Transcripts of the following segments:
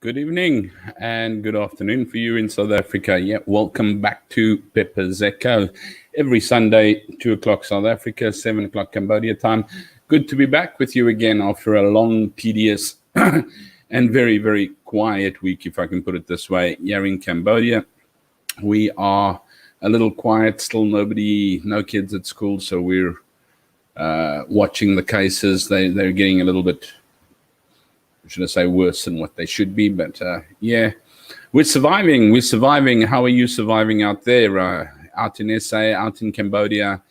Good evening and good afternoon for you in South Africa. Yeah, welcome back to Pepper's Echo. Every Sunday, 2 o'clock South Africa, 7 o'clock Cambodia time. Good to be back with you again after a long, tedious, and very, very quiet week, if I can put it this way. Here in Cambodia, we are a little quiet, still no kids at school, so we're watching the cases. They're getting a little bit, should I say, worse than what they should be. But yeah, we're surviving. We're surviving. How are you surviving out there? Out in SA, out in Cambodia,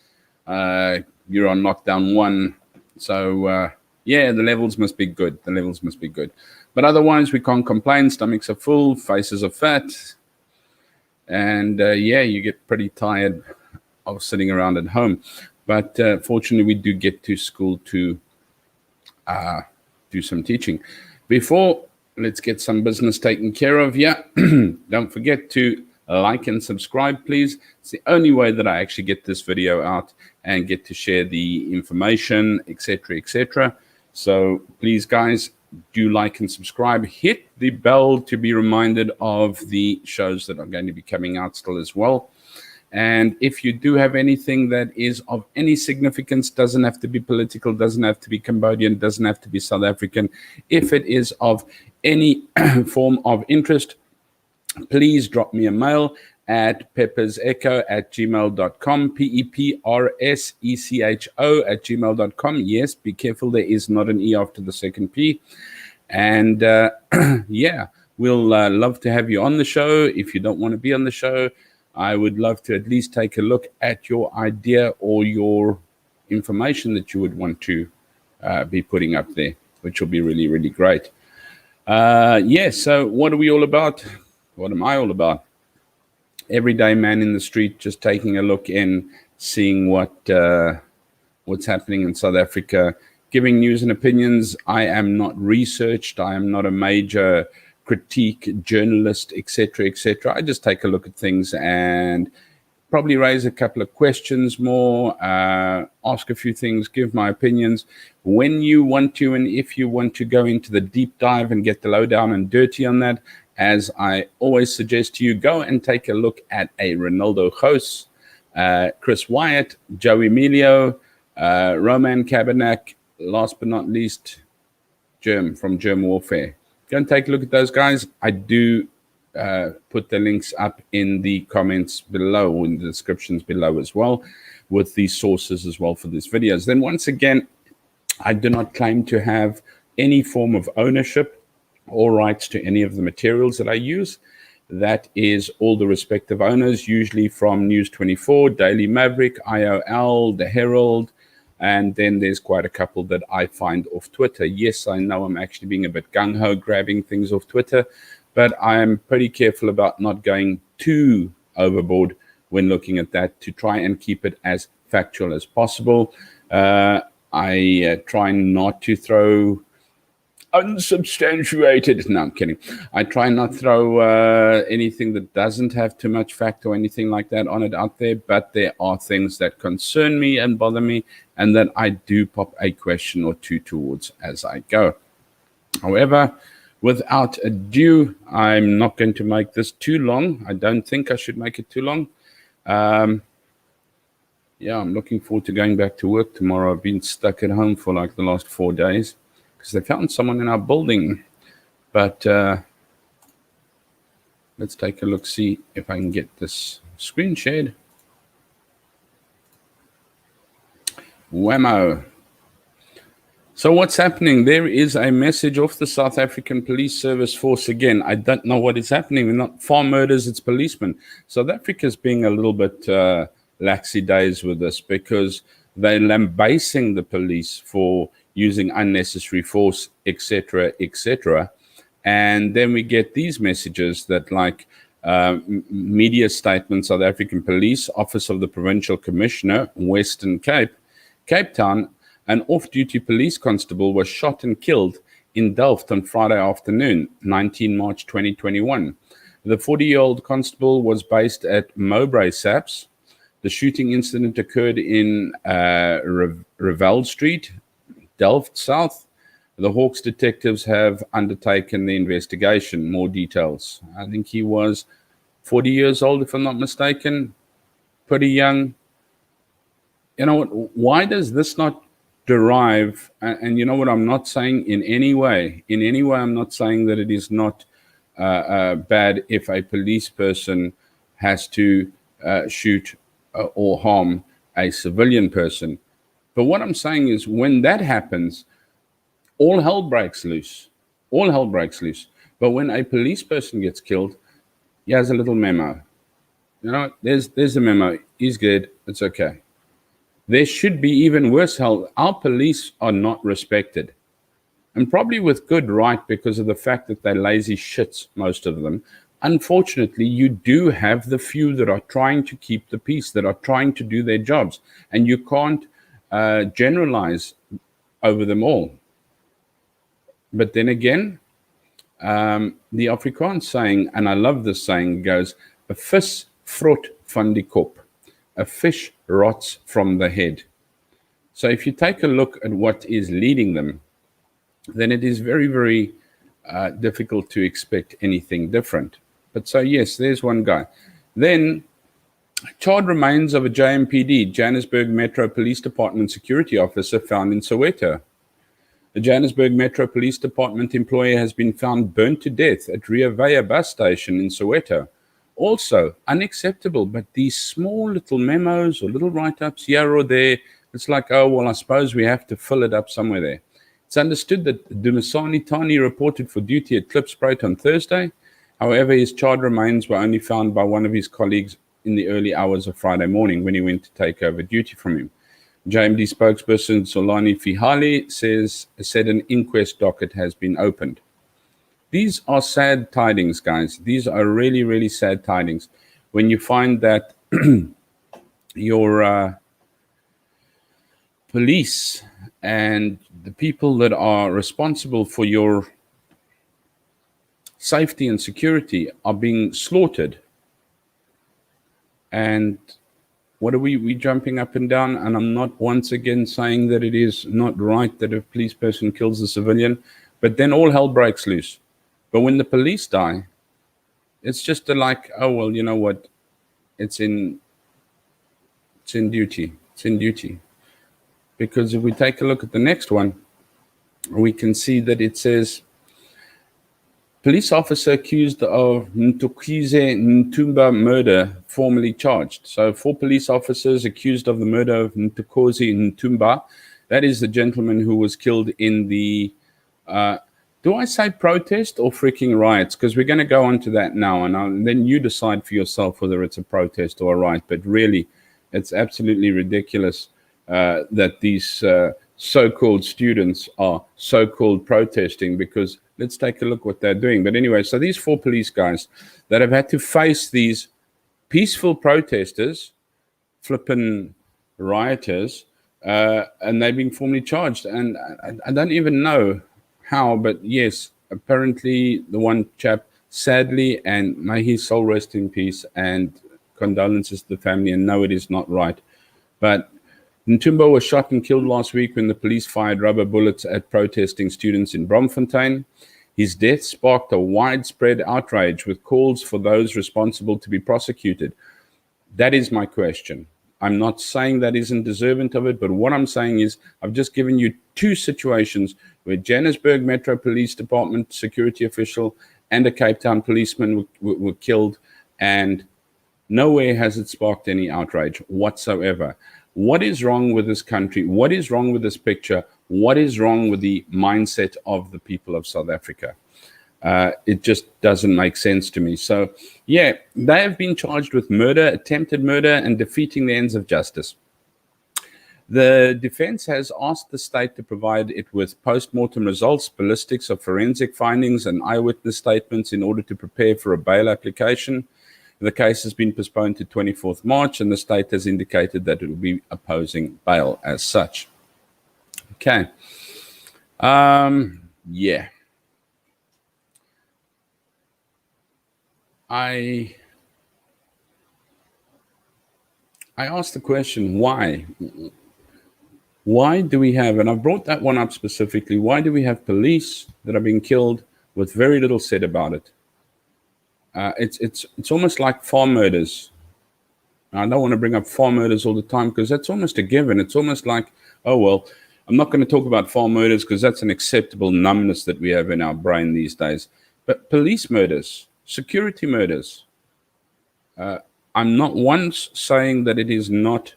you're on lockdown 1. So yeah, the levels must be good. The levels must be good. But otherwise, we can't complain. Stomachs are full, faces are fat. And yeah, you get pretty tired of sitting around at home. But fortunately, we do get to school to do some teaching. Before, let's get some business taken care of. Yeah, don't forget to like and subscribe, please. It's the only way that I actually get this video out and get to share the information, etc., etc. So please, guys, do like and subscribe. Hit the bell to be reminded of the shows that are going to be coming out still as well. And if you do have anything that is of any significance, doesn't have to be political, doesn't have to be Cambodian, doesn't have to be South African. If it is of any form of interest, please drop me a mail at peppersecho@gmail.com, peprsEcho@gmail.com. Yes, be careful, there is not an E after the second P. And yeah, we'll love to have you on the show. If you don't want to be on the show, I would love to at least take a look at your idea or your information that you would want to be putting up there, which will be really, really great. Yeah, so what are we all about? What am I all about? Everyday man in the street, just taking a look in, seeing what's happening in South Africa, giving news and opinions. I am not researched. I am not a major critique journalist, etc., etc. I just take a look at things and probably raise a couple of questions more, ask a few things, give my opinions. When you want to, and if you want to go into the deep dive and get the lowdown and dirty on that, as I always suggest to you, go and take a look at a Ronaldo Ghost, Chris Wyatt, Joe Emilio, Roman Kabanak, last but not least, Germ from Germ Warfare. Go and take a look at those guys. I do put the links up in the comments below, in the descriptions below as well, with the sources as well for these videos. Then once again, I do not claim to have any form of ownership or rights to any of the materials that I use. That is all the respective owners, usually from News 24, Daily Maverick, IOL, The Herald, and then there's quite a couple that I find off Twitter. Yes, I know I'm actually being a bit gung-ho grabbing things off Twitter, but I'm pretty careful about not going too overboard when looking at that, to try and keep it as factual as possible. I try not to throw unsubstantiated. No, I'm kidding. I try not throw anything that doesn't have too much fact or anything like that on it out there, but there are things that concern me and bother me, and that I do pop a question or two towards as I go. However, without ado, I'm not going to make this too long. I don't think I should make it too long. Yeah, I'm looking forward to going back to work tomorrow. I've been stuck at home for like the last 4 days because they found someone in our building. But let's take a look, see if I can get this screen shared. Whammo. So what's happening? There is a message off the South African Police Service Force again. I don't know what is happening. We're not farm murders, it's policemen. South Africa's being a little bit laxy days with this, because they're lambasting the police for using unnecessary force, etc., etc. And then we get these messages that, like, media statement, South African Police, Office of the Provincial Commissioner, Western Cape, Cape Town, an off-duty police constable was shot and killed in Delft on Friday afternoon, 19 March 2021. The 40-year-old constable was based at Mowbray Saps. The shooting incident occurred in Revel Street, Delft South. The Hawks detectives have undertaken the investigation. More details. I think he was 40 years old, if I'm not mistaken. Pretty young. You know what? Why does this not derive? And you know what? I'm not saying in any way, I'm not saying that it is not bad if a police person has to shoot or harm a civilian person. But what I'm saying is when that happens, all hell breaks loose. All hell breaks loose. But when a police person gets killed, he has a little memo. You know, there's a memo. He's good. It's okay. There should be even worse hell. Our police are not respected. And probably with good right because of the fact that they're lazy shits, most of them. Unfortunately, you do have the few that are trying to keep the peace, that are trying to do their jobs. And you can't generalize over them all. But then again, the Afrikaans saying, and I love this saying, goes, a vis vrot van die kop. A fish rots from the head. So if you take a look at what is leading them, then it is very, very difficult to expect anything different. But so, yes, there's one guy. Then, charred remains of a JMPD, Johannesburg Metro Police Department security officer found in Soweto. The Johannesburg Metro Police Department employee has been found burnt to death at Ria Vaya bus station in Soweto. Also, unacceptable, but these small little memos or little write-ups here or there, it's like, oh, well, I suppose we have to fill it up somewhere there. It's understood that Dumisani Tani reported for duty at Klipspruit on Thursday. However, his charred remains were only found by one of his colleagues in the early hours of Friday morning when he went to take over duty from him. JMD spokesperson Solani Fihali said an inquest docket has been opened. These are sad tidings, guys. These are really, really sad tidings. When you find that your police and the people that are responsible for your safety and security are being slaughtered. And what are we jumping up and down? And I'm not once again saying that it is not right that a police person kills a civilian, but then all hell breaks loose. But when the police die, it's just like, oh, well, you know what? It's in duty. It's in duty. Because if we take a look at the next one, we can see that it says, police officer accused of Ntokize Ntumba murder formally charged. So 4 police officers accused of the murder of Ntokozi Ntumba. That is the gentleman who was killed in the do I say protest or freaking riots? Because we're going to go on to that now, and then you decide for yourself whether it's a protest or a riot. But really, it's absolutely ridiculous that these so-called students are so-called protesting, because let's take a look what they're doing. But anyway, so these 4 police guys that have had to face these peaceful protesters, flippin' rioters, and they've been formally charged. And I don't even know how, but yes, apparently the one chap, sadly, and may his soul rest in peace, and condolences to the family, and no, it is not right. But Ntumba was shot and killed last week when the police fired rubber bullets at protesting students in Bromfontein. His death sparked a widespread outrage with calls for those responsible to be prosecuted. That is my question. I'm not saying that isn't deserving of it, but what I'm saying is I've just given you 2 situations where Johannesburg Metro Police Department security official and a Cape Town policeman were killed, and nowhere has it sparked any outrage whatsoever. What is wrong with this country? What is wrong with this picture? What is wrong with the mindset of the people of South Africa? It just doesn't make sense to me. So, yeah, they have been charged with murder, attempted murder, and defeating the ends of justice. The defense has asked the state to provide it with post-mortem results, ballistics of forensic findings, and eyewitness statements in order to prepare for a bail application. The case has been postponed to 24th March, and the state has indicated that it will be opposing bail as such. Okay. Yeah. I asked the question, why? Why do we have, and I've brought that one up specifically, why do we have police that are being killed with very little said about it? It's almost like farm murders. I don't want to bring up farm murders all the time because that's almost a given. It's almost like, oh, well, I'm not going to talk about farm murders because that's an acceptable numbness that we have in our brain these days. But police murders, security murders, I'm not once saying that it is not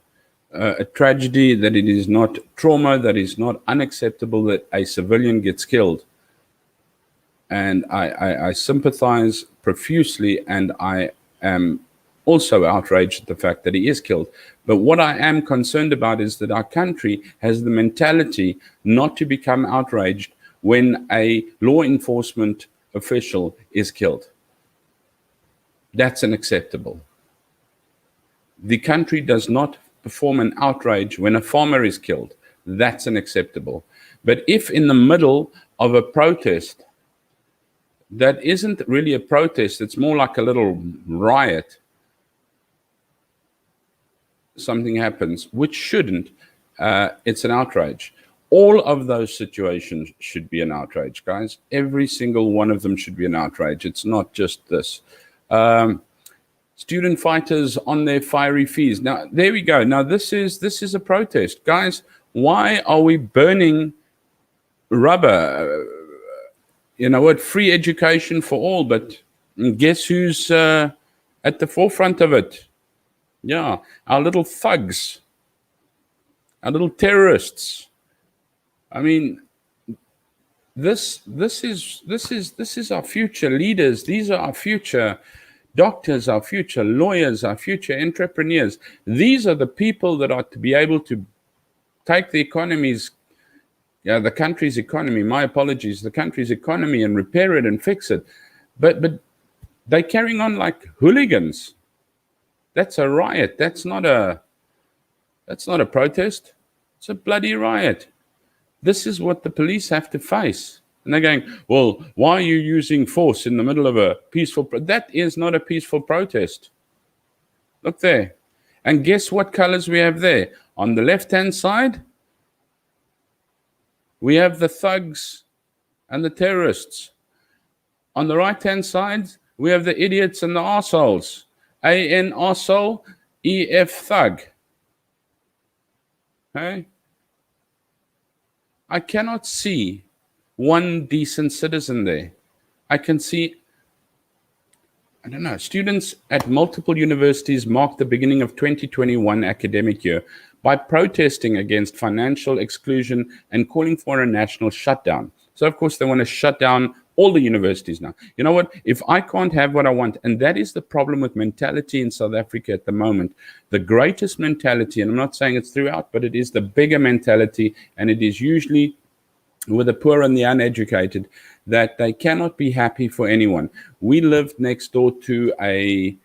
a tragedy, that it is not trauma, that is not unacceptable that a civilian gets killed. And I sympathize profusely, and I am also outraged at the fact that he is killed. But what I am concerned about is that our country has the mentality not to become outraged when a law enforcement official is killed. That's unacceptable. The country does not perform an outrage when a farmer is killed. That's unacceptable. But if in the middle of a protest, that isn't really a protest, it's more like a little riot, something happens, which shouldn't, it's an outrage. All of those situations should be an outrage, guys. Every single one of them should be an outrage. It's not just this. Student fighters on their fiery fees. Now, there we go. Now, this is a protest. Guys, why are we burning rubber? You know what? Free education for all, but guess who's at the forefront of it? Yeah, our little thugs, our little terrorists. I mean, this is our future leaders. These are our future doctors, our future lawyers, our future entrepreneurs. These are the people that are to be able to take the country's economy, my apologies, the country's economy, and repair it and fix it. But they're carrying on like hooligans. That's a riot. That's not a protest. It's a bloody riot. This is what the police have to face. And they're going, well, why are you using force in the middle of a peaceful that is not a peaceful protest. Look there. And guess what colors we have there? On the left-hand side, we have the thugs and the terrorists. On the right-hand side, we have the idiots and the arseholes. A-N arsehole, E-F thug. Okay? I cannot see one decent citizen there. I can see, I don't know, students at multiple universities marked the beginning of 2021 academic year by protesting against financial exclusion and calling for a national shutdown. So, of course, they want to shut down all the universities now. You know what? If I can't have what I want, and that is the problem with mentality in South Africa at the moment, the greatest mentality, and I'm not saying it's throughout, but it is the bigger mentality, and it is usually with the poor and the uneducated, that they cannot be happy for anyone. We lived next door to a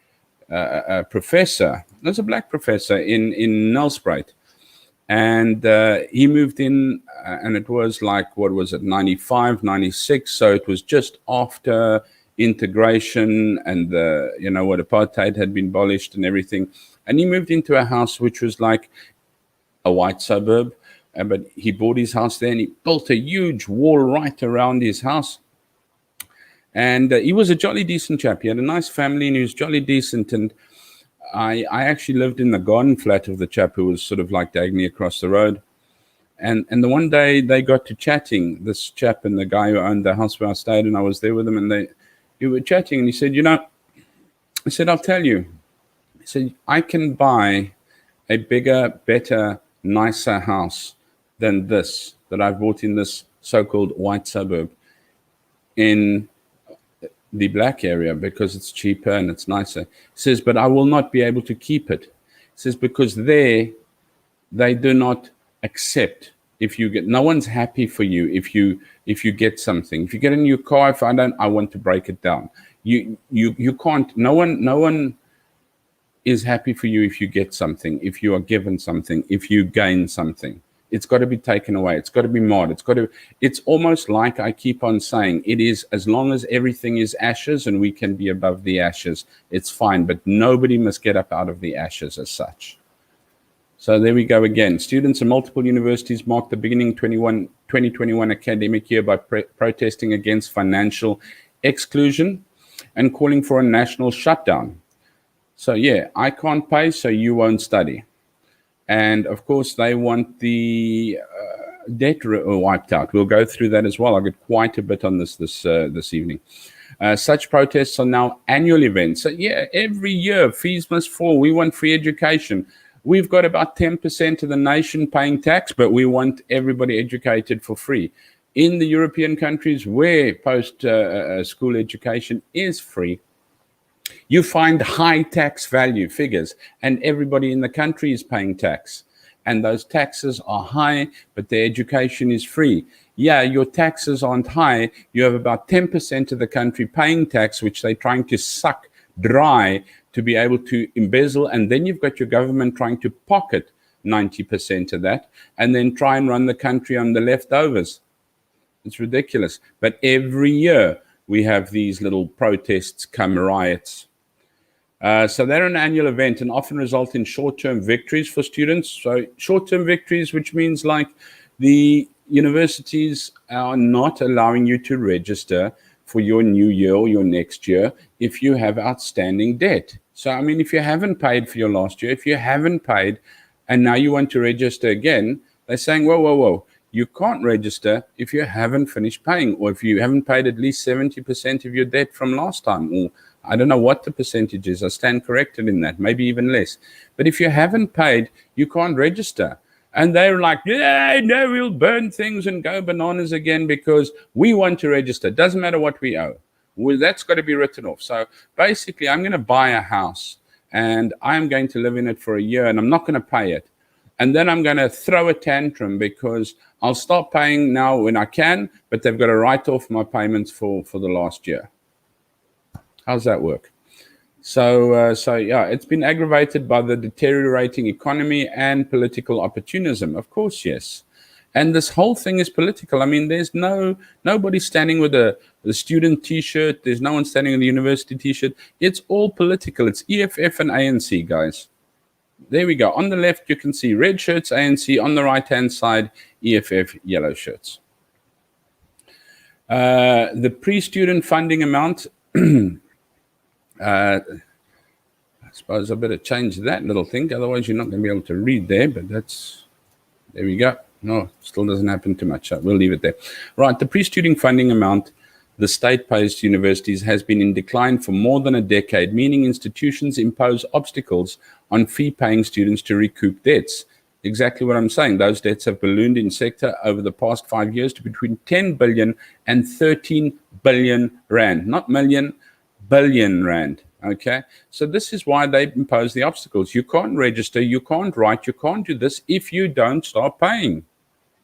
professor. There's a black professor in Nelspruit. And he moved in, and it was like, what was it, 95, 96. So it was just after integration and what apartheid had been abolished and everything. And he moved into a house which was like a white suburb. But he bought his house there, and he built a huge wall right around his house. And he was a jolly decent chap. He had a nice family, and he was jolly decent. And I actually lived in the garden flat of the chap who was sort of like diagonally across the road. And the one day they got to chatting, this chap and the guy who owned the house where I stayed, and I was there with him, and they were chatting, and he said, he said, I'll tell you. He said, I can buy a bigger, better, nicer house than this that I've bought in this so-called white suburb in the black area because it's cheaper and it's nicer. He says, but I will not be able to keep it. He says, because they do not accept if you get, no one's happy for you if you get something. If you get a new car, if I don't, I want to break it down. You can't, no one is happy for you if you get something, if you are given something, if you gain something. It's got to be taken away. It's got to be marred. It's almost like I keep on saying, it is, as long as everything is ashes and we can be above the ashes, it's fine. But nobody must get up out of the ashes as such. So there we go again. Students in multiple universities marked the beginning 2021 academic year by protesting against financial exclusion and calling for a national shutdown. So yeah, I can't pay, so you won't study. And of course, they want the debt wiped out. We'll go through that as well. I'll get quite a bit on this evening. Such protests are now annual events. So yeah, every year fees must fall. We want free education. We've got about 10% of the nation paying tax, but we want everybody educated for free. In the European countries where post-school education is free, you find high tax value figures, and everybody in the country is paying tax. And those taxes are high, but their education is free. Yeah, your taxes aren't high. You have about 10% of the country paying tax, which they're trying to suck dry to be able to embezzle, and then you've got your government trying to pocket 90% of that and then try and run the country on the leftovers. It's ridiculous. But every year we have these little protests come riots. So they're an annual event and often result in short-term victories for students. So short-term victories, which means like the universities are not allowing you to register for your new year or your next year if you have outstanding debt. So, I mean, if you haven't paid for your last year, if you haven't paid and now you want to register again, they're saying, whoa, you can't register if you haven't finished paying, or if you haven't paid at least 70% of your debt from last time, or I don't know what the percentage is. I stand corrected in that, maybe even less. But if you haven't paid, you can't register. And they're like, yeah, no, we'll burn things and go bananas again because we want to register. Doesn't matter what we owe. Well, that's got to be written off. So basically, I'm going to buy a house and I'm going to live in it for a year and I'm not going to pay it. And then I'm going to throw a tantrum because I'll start paying now when I can, but they've got to write off my payments for the last year. How's that work? So yeah, it's been aggravated by the deteriorating economy and political opportunism. Of course, yes. And this whole thing is political. I mean, there's nobody standing with the student T-shirt. There's no one standing with the university T-shirt. It's all political. It's EFF and ANC, guys. There we go. On the left, you can see red shirts, ANC. On the right-hand side, EFF, yellow shirts. The pre-student funding amount... I suppose I better change that little thing. Otherwise, you're not going to be able to read there. But there we go. No, still doesn't happen too much. So we'll leave it there. Right. The pre-student funding amount the state pays to universities has been in decline for more than a decade, meaning institutions impose obstacles on fee-paying students to recoup debts. Exactly what I'm saying. Those debts have ballooned in sector over the past 5 years to between 10 billion and 13 billion rand. Not million, billion rand. Okay, so this is why they impose the obstacles. You can't register, you can't write, you can't do this if you don't start paying.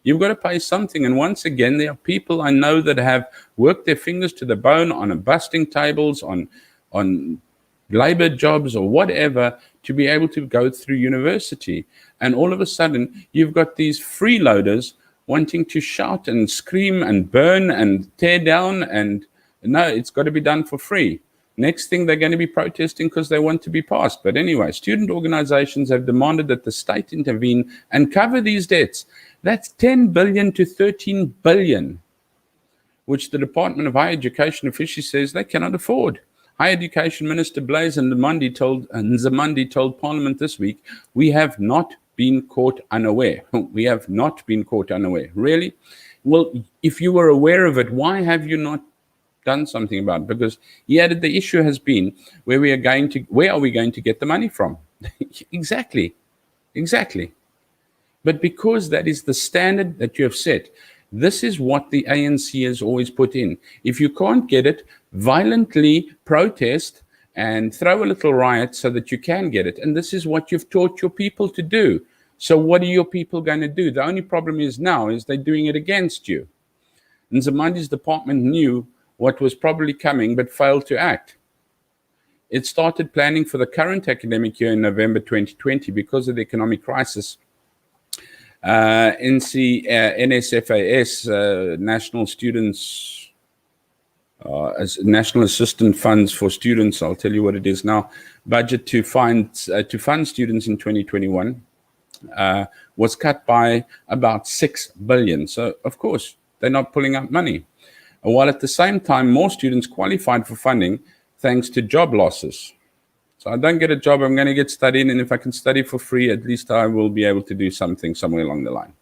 You've got to pay something. And once again, there are people I know that have worked their fingers to the bone on busting tables, on labor jobs or whatever, to be able to go through university. And all of a sudden, you've got these freeloaders wanting to shout and scream and burn and tear down. And no, it's got to be done for free. Next thing, they're going to be protesting because they want to be passed. But anyway, student organizations have demanded that the state intervene and cover these debts. That's 10 billion to 13 billion, which the Department of Higher Education officially says they cannot afford. Higher Education Minister Blaise Nzimande told Parliament this week, we have not been caught unaware. We have not been caught unaware. Really? Well, if you were aware of it, why have you not done something about it? Because he added the issue has been where are we going to get the money from? Exactly. But because that is the standard that you have set, this is what the ANC has always put in. If you can't get it, violently protest and throw a little riot so that you can get it. And this is what you've taught your people to do. So what are your people going to do? The only problem is now is they're doing it against you. Nzimande's department knew what was probably coming, but failed to act. It started planning for the current academic year in November 2020 because of the economic crisis. NSFAS, National Students, as National Assistance Funds for Students, I'll tell you what it is now, budget to fund students in 2021. was cut by about 6 billion. So, of course, they're not pulling up money. While at the same time, more students qualified for funding thanks to job losses. So I don't get a job, I'm going to get studying, and if I can study for free, at least I will be able to do something somewhere along the line.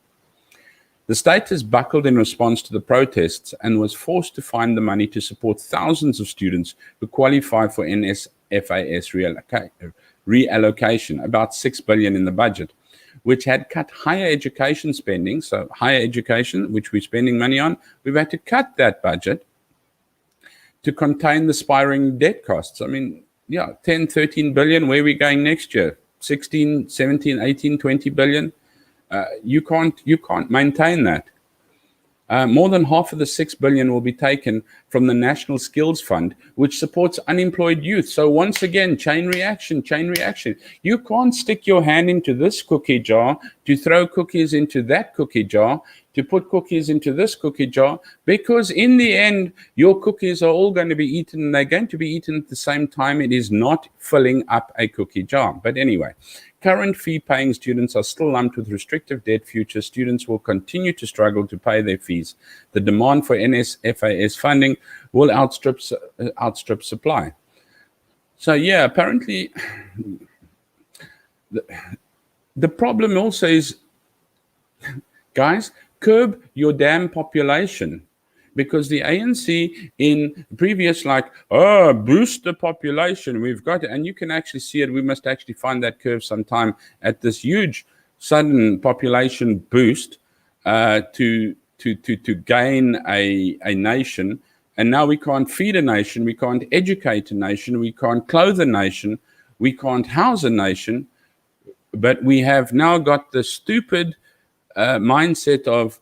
The state has buckled in response to the protests and was forced to find the money to support thousands of students who qualify for NSFAS reallocation, about 6 billion in the budget, which had cut higher education spending. So higher education, which we're spending money on, we've had to cut that budget to contain the spiraling debt costs. I mean, 10, 13 billion, where are we going next year? 16, 17, 18, 20 billion? You can't maintain that. More than half of the 6 billion will be taken from the National Skills Fund, which supports unemployed youth. So once again, chain reaction. You can't stick your hand into this cookie jar to throw cookies into that cookie jar, to put cookies into this cookie jar, because in the end, your cookies are all going to be eaten, and they're going to be eaten at the same time. It is not filling up a cookie jar. But anyway, current fee-paying students are still lumped with restrictive debt. Future students will continue to struggle to pay their fees. The demand for NSFAS funding will outstrip supply. So yeah, apparently the problem also is, guys, curb your damn population. Because the ANC in previous, boost the population, we've got it, and you can actually see it. We must actually find that curve sometime at this huge sudden population boost to gain a nation. And now we can't feed a nation, we can't educate a nation, we can't clothe a nation, we can't house a nation, but we have now got the stupid mindset of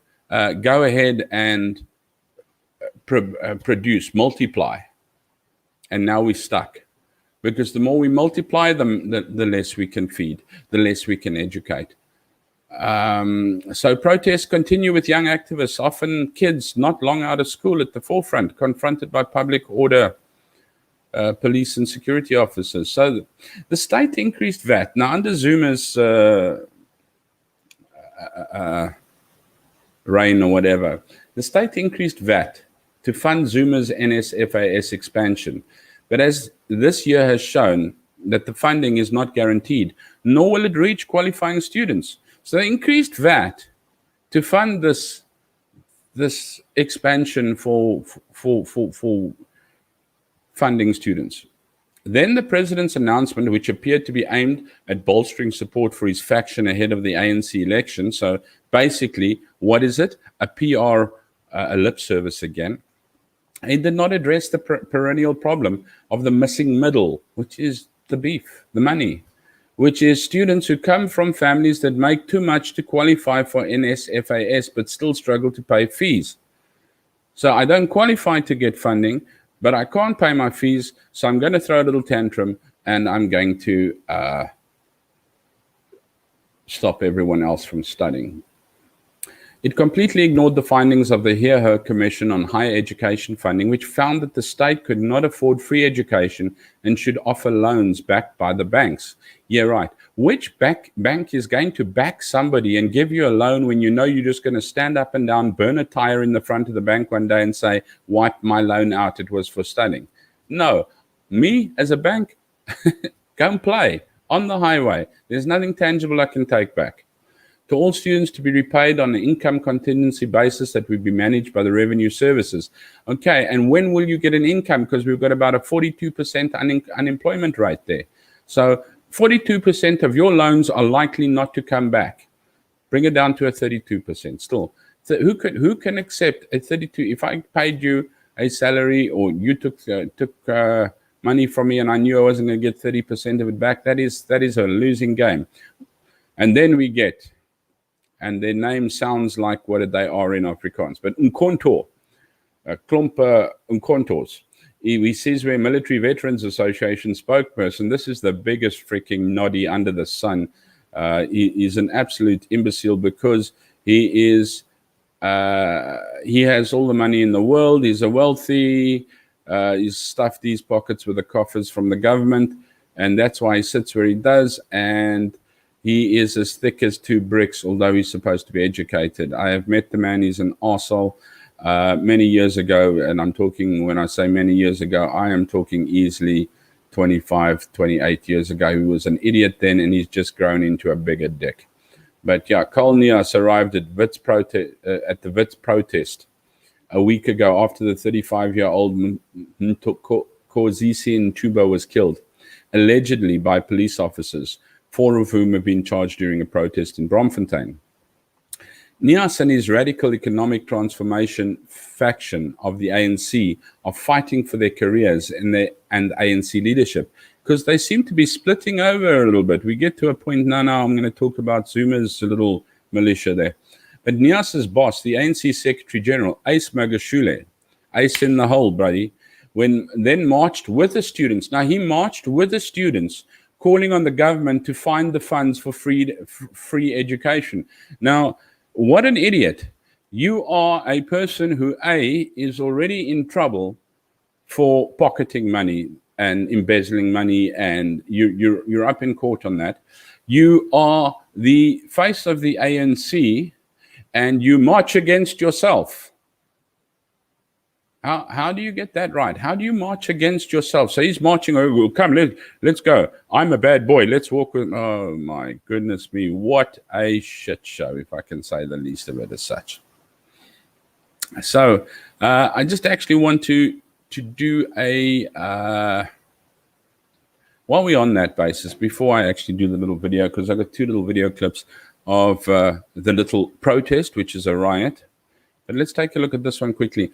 go ahead and produce, multiply, and now we're stuck, because the more we multiply, the less we can feed, the less we can educate. So protests continue with young activists, often kids not long out of school, at the forefront, confronted by public order police and security officers. So the state increased VAT. Now under Zuma's reign or whatever, the state increased VAT to fund Zuma's NSFAS expansion. But as this year has shown, that the funding is not guaranteed, nor will it reach qualifying students. So they increased VAT to fund this expansion for funding students. Then the president's announcement, which appeared to be aimed at bolstering support for his faction ahead of the ANC election. So basically, what is it? A PR, a lip service again. It did not address the perennial problem of the missing middle, which is the beef, the money, which is students who come from families that make too much to qualify for NSFAS but still struggle to pay fees. So I don't qualify to get funding, but I can't pay my fees, so I'm going to throw a little tantrum, and I'm going to stop everyone else from studying. It completely ignored the findings of the Hear Commission on Higher Education Funding, which found that the state could not afford free education and should offer loans backed by the banks. Yeah, right. Which bank is going to back somebody and give you a loan when you know you're just going to stand up and down, burn a tire in the front of the bank one day and say, wipe my loan out, it was for studying? No. Me, as a bank, go and play on the highway. There's nothing tangible I can take back. To all students to be repaid on an income contingency basis that will be managed by the revenue services. Okay, and when will you get an income? Because we've got about a 42% unemployment rate there. So 42% of your loans are likely not to come back. Bring it down to a 32% still. So who can accept a 32? If I paid you a salary, or you took money from me and I knew I wasn't going to get 30% of it back, that is a losing game. And then we get, and their name sounds like what they are in Afrikaans, but Umkhonto, Klompe Umkhontos. He says we're Military Veterans Association spokesperson. This is the biggest freaking noddy under the sun. He's an absolute imbecile, because he has all the money in the world. He's a wealthy, he's stuffed his pockets with the coffers from the government, and that's why he sits where he does. And He is as thick as two bricks, although he's supposed to be educated. I have met the man. He's an arsehole. Many years ago, and I'm talking, when I say many years ago, I am talking easily 25, 28 years ago. He was an idiot then, and he's just grown into a bigger dick. But yeah, Cole Nias arrived at the Wits protest a week ago after the 35-year-old Ntokozisi Ntuba was killed, allegedly by police officers, 4 of whom have been charged during a protest in Bromfontein. Nias and his radical economic transformation faction of the ANC are fighting for their careers and ANC leadership, because they seem to be splitting over a little bit. We get to a point now, I'm going to talk about Zuma's little militia there. But Nias's boss, the ANC Secretary General, Ace Magashule, Ace in the hole, buddy, then marched with the students. Now, he marched with the students, calling on the government to find the funds for free education. Now, what an idiot. You are a person who, A, is already in trouble for pocketing money and embezzling money, and you're up in court on that. You are the face of the ANC, and you march against yourself. How do you get that right? How do you march against yourself? So he's marching over. Come, let's go. I'm a bad boy. Let's walk with. Oh my goodness me! What a shit show, if I can say the least of it as such. So I just actually want to do a. While we're on that basis, before I actually do the little video, because I've got 2 little video clips of the little protest, which is a riot. But let's take a look at this one quickly.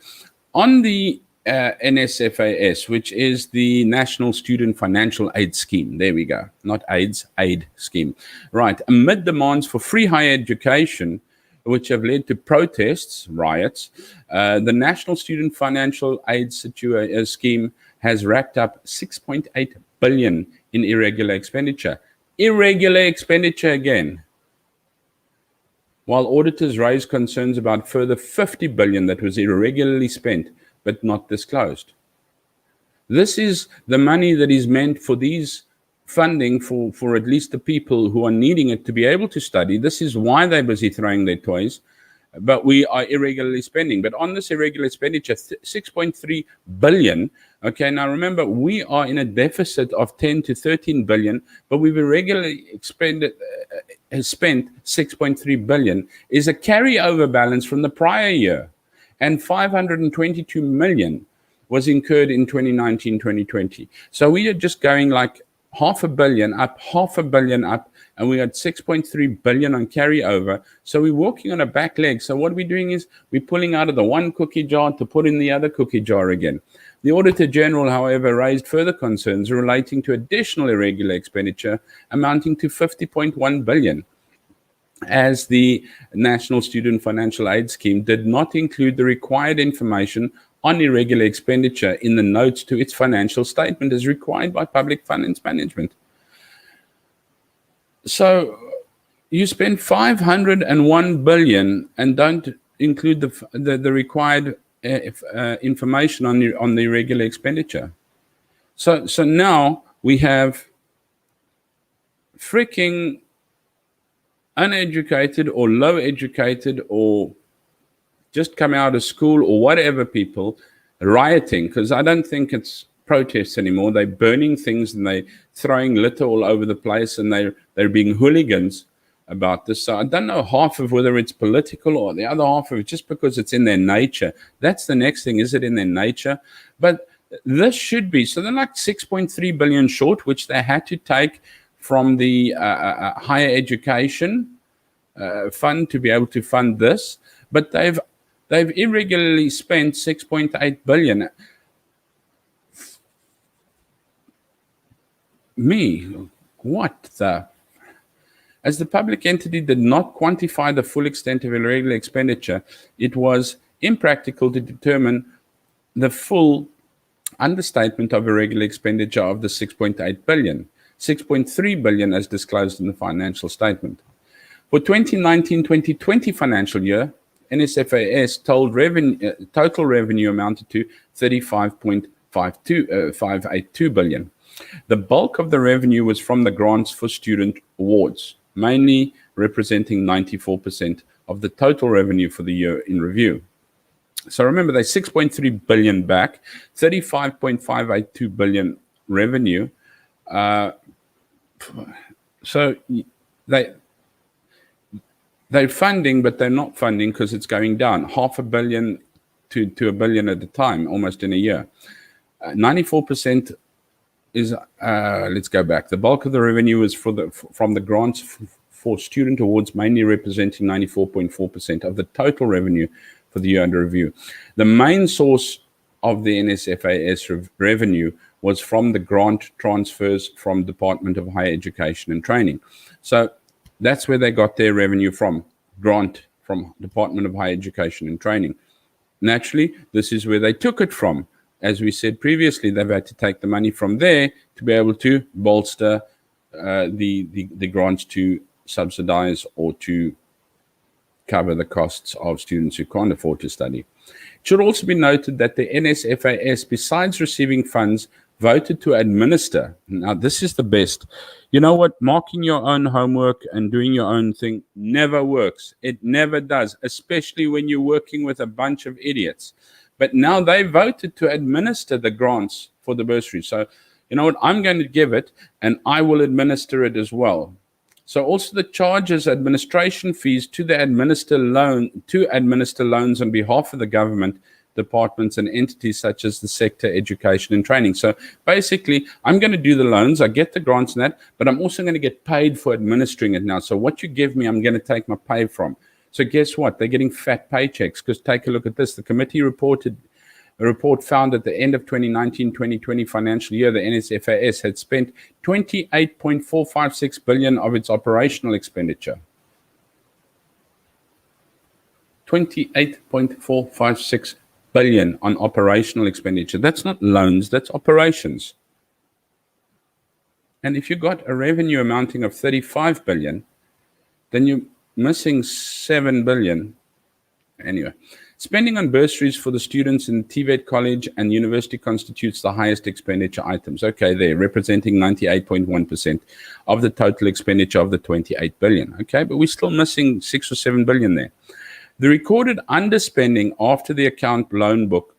On the NSFAS, which is the National Student Financial Aid Scheme. There we go. Not AIDS, aid scheme. Right. Amid demands for free higher education, which have led to protests, riots, the National Student Financial Aid Scheme has racked up 6.8 billion in irregular expenditure. Irregular expenditure again. While auditors raised concerns about further 50 billion that was irregularly spent but not disclosed. This is the money that is meant for these funding for at least the people who are needing it to be able to study. This is why they're busy throwing their toys, but we are irregularly spending. But on this irregular expenditure, 6.3 billion. Okay, now remember, we are in a deficit of 10 to 13 billion, but we've irregularly spent 6.3 billion, is a carryover balance from the prior year. And 522 million was incurred in 2019-2020. So we are just going like half a billion up, and we had 6.3 billion on carryover. So we're walking on a back leg. So what we're doing is we're pulling out of the one cookie jar to put in the other cookie jar again. The Auditor General, however, raised further concerns relating to additional irregular expenditure amounting to 50.1 billion. As the National Student Financial Aid Scheme did not include the required information on irregular expenditure in the notes to its financial statement as required by public finance management. So you spend 501 billion and don't include the required information on the irregular expenditure. So now we have freaking uneducated or low educated or just come out of school or whatever people rioting, because I don't think it's protests anymore. They're burning things and they're throwing litter all over the place, and they're being hooligans about this. So I don't know half of whether it's political or the other half of it just because it's in their nature. That's the next thing. Is it in their nature? But this should be. So they're like 6.3 billion short, which they had to take from the higher education fund to be able to fund this, but they've irregularly spent 6.8 billion. What the? As the public entity did not quantify the full extent of irregular expenditure, it was impractical to determine the full understatement of irregular expenditure of the 6.8 billion. 6.3 billion as disclosed in the financial statement. For 2019-2020 financial year, NSFAS total revenue amounted to 35.582 billion. The bulk of the revenue was from the grants for student awards. mainly representing 94% of the total revenue for the year in review. So remember, they're 6.3 billion back, 35.582 billion revenue. So they're funding, but they're not funding because it's going down. $500 million to $1 billion at a time, almost in a year. 94% is, let's go back. The bulk of the revenue is from the grants for student awards, mainly representing 94.4% of the total revenue for the year under review. The main source of the NSFAS revenue was from the grant transfers from Department of Higher Education and Training. So that's where they got their revenue from, grant from Department of Higher Education and Training. Naturally, this is where they took it from. As we said previously, they've had to take the money from there to be able to bolster the grants to subsidize or to cover the costs of students who can't afford to study. It should also be noted that the NSFAS, besides receiving funds, voted to administer. Now, this is the best. You know what? Marking your own homework and doing your own thing never works. It never does, especially when you're working with a bunch of idiots. But now they voted to administer the grants for the bursary. So, you know what? I'm going to give it, and I will administer it as well. So also the charges, administration fees to administer loans on behalf of the government, departments and entities such as the sector, education and training. So basically, I'm going to do the loans, I get the grants and that, but I'm also going to get paid for administering it now. So what you give me, I'm going to take my pay from. So guess what? They're getting fat paychecks, because take a look at this. The committee a report found at the end of 2019-2020 financial year, the NSFAS had spent 28.456 billion of its operational expenditure. 28.456 billion on operational expenditure. That's not loans, that's operations. And if you got a revenue amounting of 35 billion, then you're missing 7 billion. Anyway. Spending on bursaries for the students in TVET college and university constitutes the highest expenditure items. Okay, they're representing 98.1% of the total expenditure of the 28 billion. Okay, but we're still missing 6 or 7 billion there. The recorded underspending after the account loan book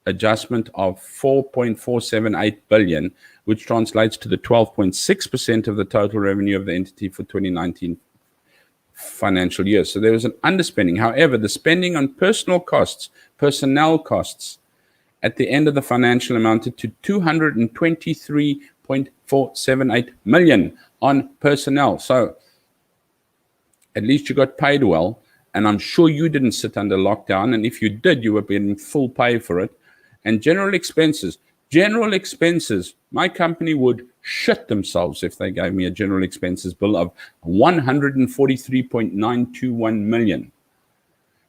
adjustment of 4.478 billion, which translates to the 12.6% of the total revenue of the entity for 2019 financial year. So there was an underspending. However, the spending on personnel costs at the end of the financial amounted to 223.478 million on personnel. So at least you got paid well, and I'm sure you didn't sit under lockdown, and if you did, you were getting full pay for it. And general expenses, my company would shit themselves if they gave me a general expenses bill of 143.921 million.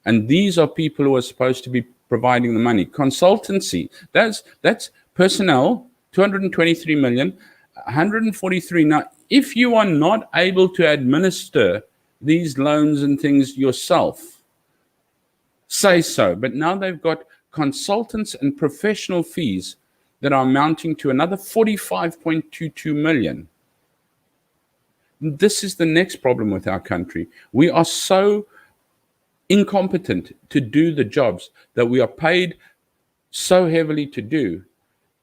And these are people who are supposed to be providing the money. Consultancy, that's personnel, 223 million, 143. Now, if you are not able to administer these loans and things yourself, say so. But now they've got consultants and professional fees that are amounting to another 45.22 million. This is the next problem with our country. We are so incompetent to do the jobs that we are paid so heavily to do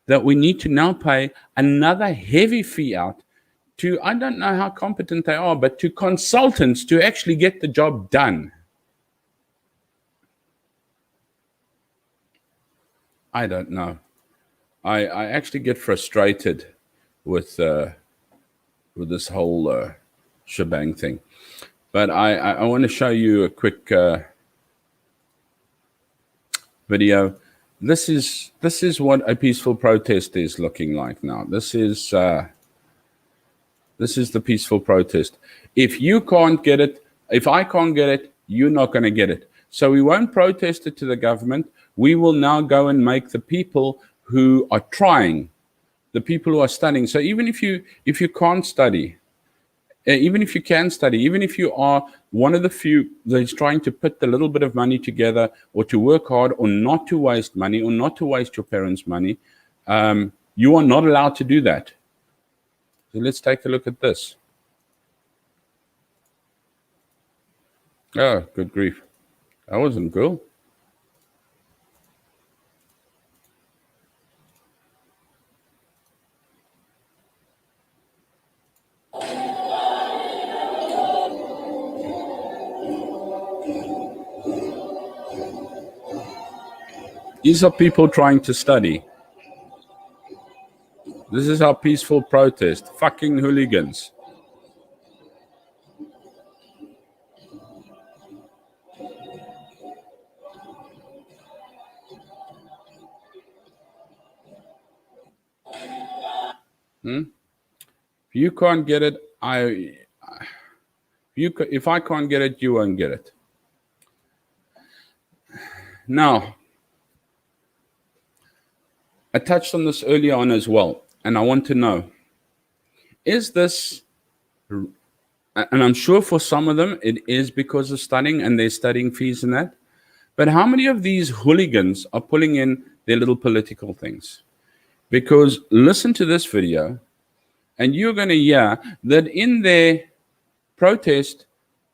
that we need to now pay another heavy fee out to, I don't know how competent they are, but to consultants to actually get the job done. I don't know. I actually get frustrated with this whole shebang thing. But I want to show you a quick video. This is what a peaceful protest is looking like now. This is the peaceful protest. If you can't get it, if I can't get it, you're not going to get it. So we won't protest it to the government. We will now go and make the people who are trying, the people who are studying. So even if you can't study, even if you can study, even if you are one of the few that is trying to put the little bit of money together, or to work hard, or not to waste money, or not to waste your parents' money, you are not allowed to do that. So let's take a look at this. Oh, good grief. That wasn't cool. These are people trying to study. This is our peaceful protest. Fucking hooligans. If you can't get it, if I can't get it, you won't get it. Now, I touched on this earlier on as well, and I want to know, is this, and I'm sure for some of them it is because of studying and their studying fees and that, but how many of these hooligans are pulling in their little political things? Because listen to this video, and you're going to hear that in their protest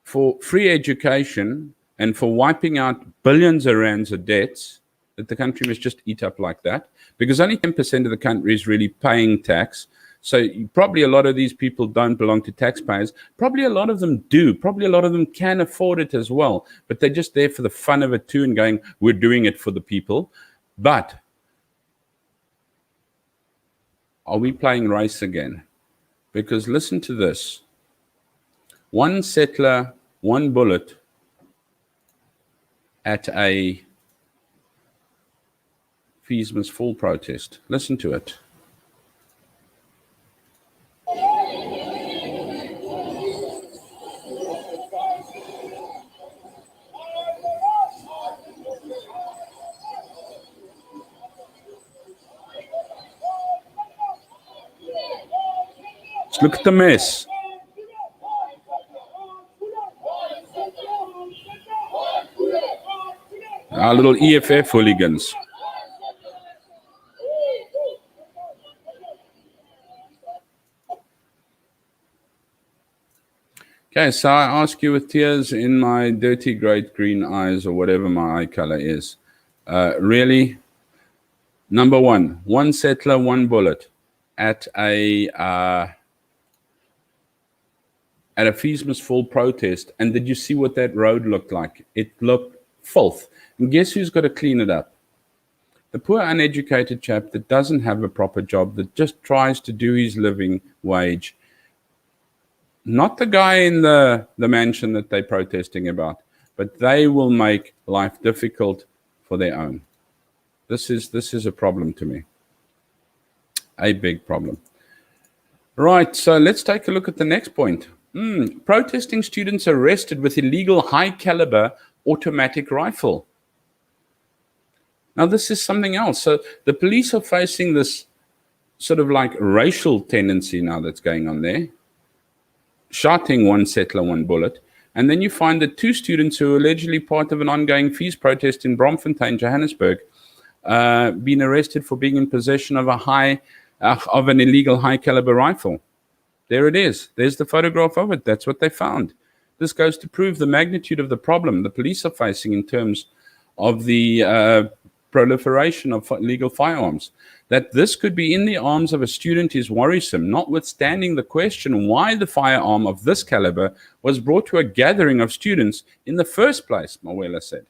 for free education and for wiping out billions of rands of debts that the country must just eat up like that, because only 10% of the country is really paying tax. So probably a lot of these people don't belong to taxpayers. Probably a lot of them do. Probably a lot of them can afford it as well. But they're just there for the fun of it too and going, we're doing it for the people. But are we playing race again? Because listen to this. One settler, one bullet at a fees must fall protest. Listen to it. Let's look at the mess. Our little EFF hooligans. Okay, so I ask you with tears in my dirty great green eyes or whatever my eye color is, really, number one settler, one bullet at a fees must fall protest. And did you see what that road looked like? It looked filth. And guess who's got to clean it up? The poor uneducated chap that doesn't have a proper job, that just tries to do his living wage. Not the guy in the mansion that they're protesting about, but they will make life difficult for their own. This is a problem to me. A big problem. Right, so let's take a look at the next point. Protesting students arrested with illegal high caliber automatic rifle. Now, this is something else. So the police are facing this sort of like racial tendency now that's going on there. Shouting one settler, one bullet. And then you find that two students who are allegedly part of an ongoing fees protest in Bromfontein, Johannesburg, been arrested for being in possession of of an illegal high caliber rifle. There it is. There's the photograph of it. That's what they found. This goes to prove the magnitude of the problem the police are facing in terms of the proliferation of illegal firearms. That this could be in the arms of a student is worrisome, notwithstanding the question why the firearm of this caliber was brought to a gathering of students in the first place, Mawela said.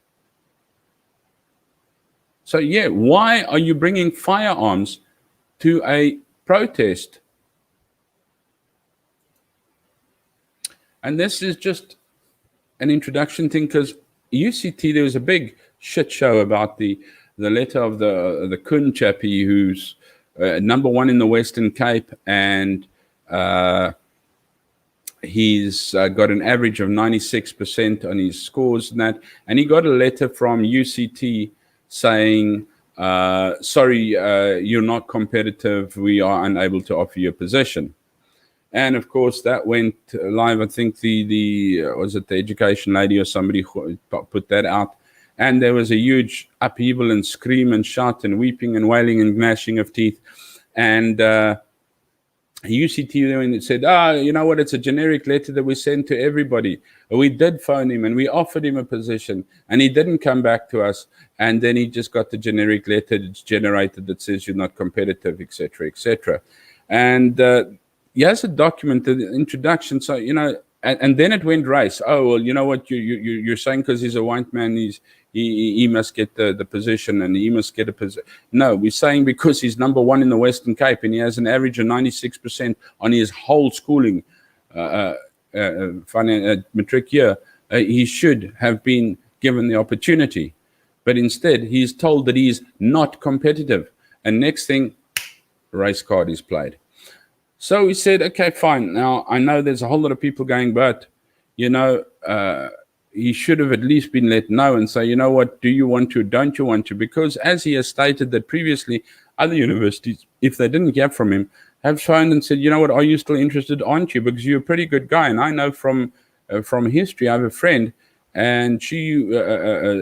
So yeah, why are you bringing firearms to a protest? And this is just an introduction thing, because UCT, there was a big shit show about the letter of the Kun chappie, who's number one in the Western Cape, and he's got an average of 96% on his scores and that. And he got a letter from UCT saying, sorry, you're not competitive. We are unable to offer you a position. And of course, that went live. I think was it the education lady or somebody put that out. And there was a huge upheaval and scream and shout and weeping and wailing and gnashing of teeth. And UCT then said, you know what, it's a generic letter that we send to everybody. We did phone him and we offered him a position and he didn't come back to us. And then he just got the generic letter that's generated that says you're not competitive, etc., etc. And he has a document, the introduction. So, and then it went race. Oh, well, you know what, you're saying because he's a white man, he must get the position and he must get a position. No, we're saying because he's number one in the Western Cape and he has an average of 96% on his whole schooling matric year, he should have been given the opportunity. But instead, he's told that he's not competitive. And next thing, race card is played. So we said, okay, fine. Now, I know there's a whole lot of people going, but, he should have at least been let know and say, you know what, do you want to, don't you want to? Because as he has stated that previously, other universities, if they didn't hear from him, have phoned and said, you know what, are you still interested, aren't you? Because you're a pretty good guy. And I know from history, I have a friend, and she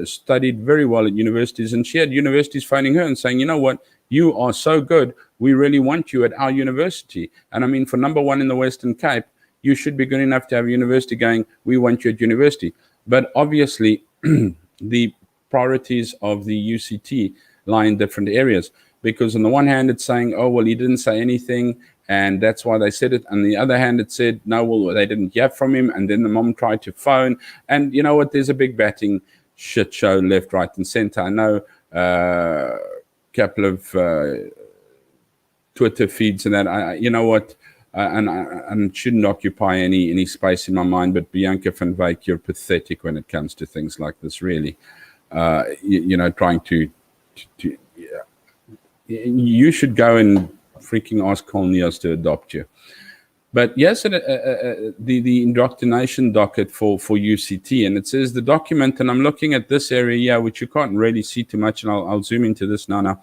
studied very well at universities, and she had universities phoning her and saying, you know what, you are so good, we really want you at our university. And I mean, for number one in the Western Cape, you should be good enough to have a university going, we want you at university. But obviously, the priorities of the UCT lie in different areas. Because on the one hand, it's saying, oh, well, he didn't say anything, and that's why they said it. On the other hand, it said, no, well, they didn't hear from him, and then the mom tried to phone. And you know what? There's a big batting shit show left, right, and center. I know a couple of Twitter feeds and that. You know what? And it shouldn't occupy any space in my mind, but Bianca van Wyk, you're pathetic when it comes to things like this, really. Trying to you should go and freaking ask Colnios to adopt you. But yes, the indoctrination docket for UCT, and it says the document, and I'm looking at this area here, which you can't really see too much, and I'll zoom into this now.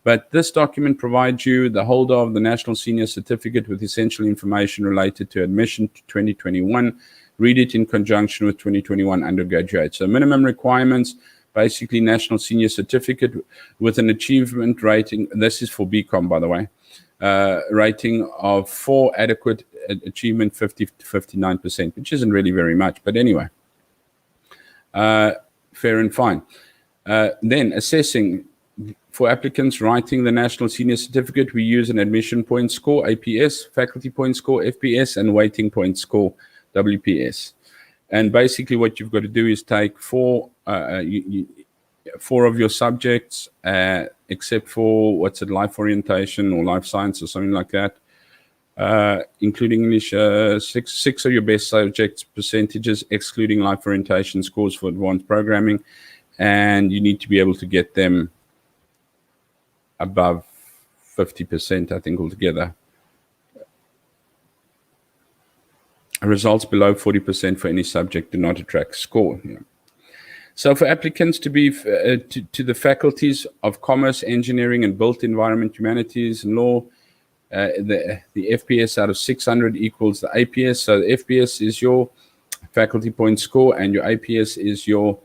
But this document provides you the holder of the National Senior Certificate with essential information related to admission to 2021. Read it in conjunction with 2021 undergraduate. So minimum requirements, basically National Senior Certificate with an achievement rating. This is for BCom, by the way. Rating of 4, adequate achievement 50 to 59%, which isn't really very much. But anyway, fair and fine. Then assessing. For applicants writing the National Senior Certificate, we use an admission point score, APS, faculty point score, FPS, and waiting point score, WPS. And basically what you've got to do is take 4 of your subjects, except for, life orientation or life science or something like that, including English, 6 of your best subjects percentages, excluding life orientation scores for advanced programming. And you need to be able to get them above 50%, I think, altogether. Results below 40% for any subject do not attract score. So for applicants to be to the faculties of Commerce, Engineering, and Built Environment, Humanities, and Law, the FPS out of 600 equals the APS. So the FPS is your faculty point score, and your APS is your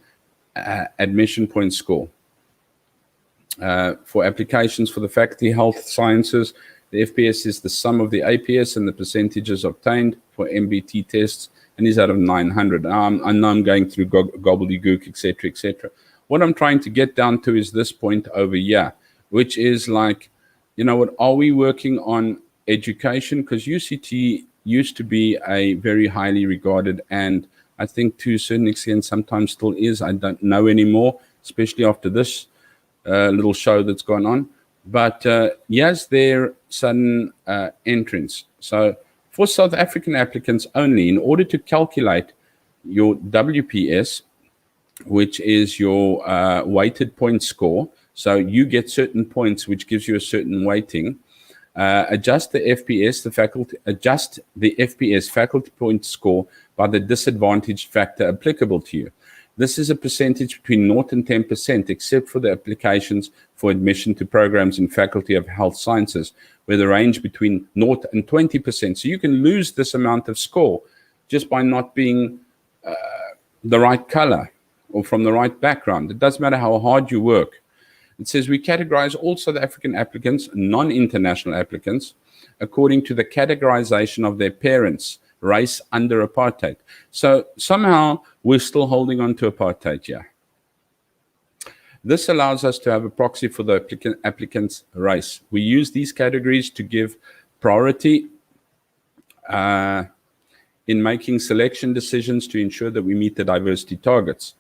admission point score. For applications for the Faculty Health Sciences, the FPS is the sum of the APS and the percentages obtained for MBT tests, and is out of 900. I know I'm going through gobbledygook, etc., etc. What I'm trying to get down to is this point over here, which is like, you know what, are we working on education? Because UCT used to be a very highly regarded, and I think to a certain extent sometimes still is. I don't know anymore, especially after this little show that's gone on. But here's their sudden entrance. So for South African applicants only, in order to calculate your WPS, which is your weighted point score, so you get certain points, which gives you a certain weighting, adjust the FPS, adjust the FPS faculty point score by the disadvantage factor applicable to you. This is a percentage between 0 and 10%, except for the applications for admission to programs in Faculty of Health Sciences, where the range between 0 and 20%. So you can lose this amount of score just by not being the right color or from the right background. It doesn't matter how hard you work. It says we categorize all South African applicants, non-international applicants, according to the categorization of their parents' race under apartheid. So somehow we're still holding on to apartheid here. This allows us to have a proxy for the applicant's race. We use these categories to give priority in making selection decisions to ensure that we meet the diversity targets.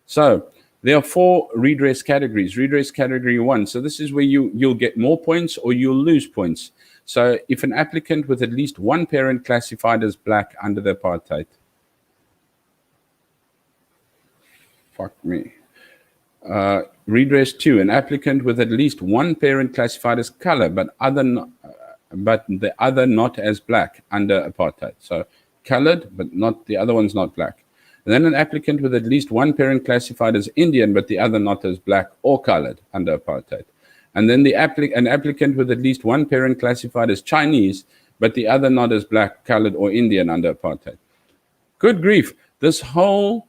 So there are 4 redress categories. Redress category 1. So this is where you'll get more points or you'll lose points. So if an applicant with at least one parent classified as black under the apartheid. Fuck me. Redress 2. An applicant with at least one parent classified as color, but the other not as black under apartheid. So colored, but not the other one's not black. And then an applicant with at least one parent classified as Indian, but the other not as black or colored under apartheid. And then an applicant with at least one parent classified as Chinese, but the other not as black, colored, or Indian under apartheid. Good grief. This whole,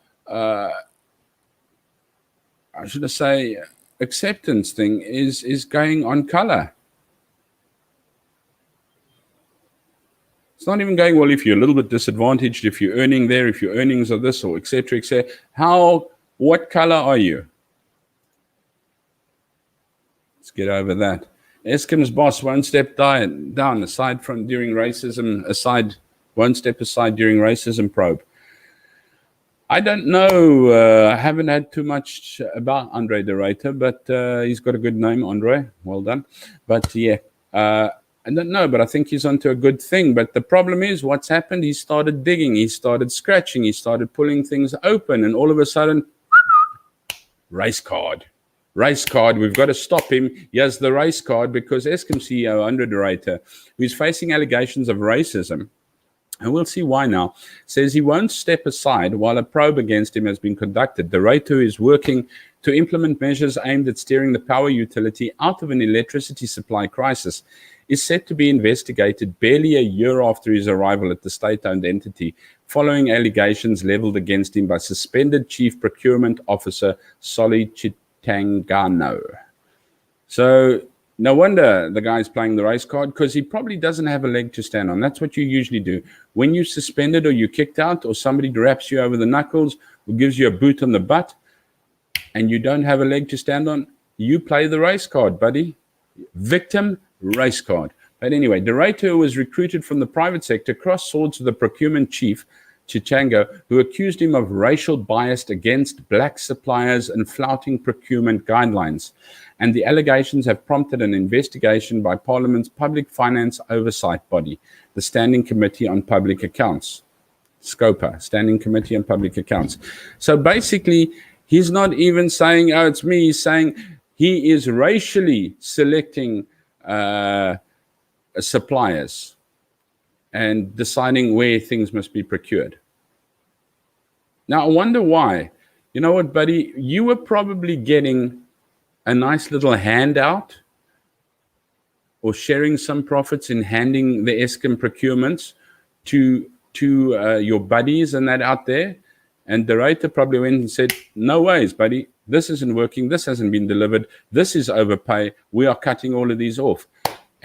acceptance thing is going on color. It's not even going, well, if you're a little bit disadvantaged, if you're earning there, if your earnings are this, or et cetera, et cetera. What color are you? Let's get over that. Eskoms Boss, one step down, one step aside during racism probe. I don't know. I haven't had too much about Andre de Ruyter, but he's got a good name, Andre. Well done. But yeah, I don't know, but I think he's onto a good thing. But the problem is, what's happened? He started digging, he started scratching, he started pulling things open, and all of a sudden, race card. We've got to stop him. He has the race card because Eskom CEO Andre de Ruyter, who's facing allegations of racism, and we'll see why now, says he won't step aside while a probe against him has been conducted. De Ruyter is working to implement measures aimed at steering the power utility out of an electricity supply crisis, is set to be investigated barely a year after his arrival at the state-owned entity, following allegations leveled against him by suspended Chief Procurement Officer Solly Chitangano. So no wonder the guy's playing the race card, because he probably doesn't have a leg to stand on. That's what you usually do. When you're suspended or you're kicked out or somebody wraps you over the knuckles or gives you a boot on the butt and you don't have a leg to stand on, you play the race card, buddy. Victim race card. But anyway, De Ruyter was recruited from the private sector, crossed swords with the procurement chief, Chichango, who accused him of racial bias against black suppliers and flouting procurement guidelines. And the allegations have prompted an investigation by Parliament's Public Finance Oversight Body, the Standing Committee on Public Accounts, SCOPA, Standing Committee on Public Accounts. So basically, he's not even saying, oh, it's me. He's saying he is racially selecting suppliers and deciding where things must be procured. Now, I wonder why. You know what, buddy? You were probably getting a nice little handout or sharing some profits in handing the Eskom procurements to your buddies and that out there. And De Ruyter probably went and said, no ways, buddy. This isn't working. This hasn't been delivered. This is overpay. We are cutting all of these off.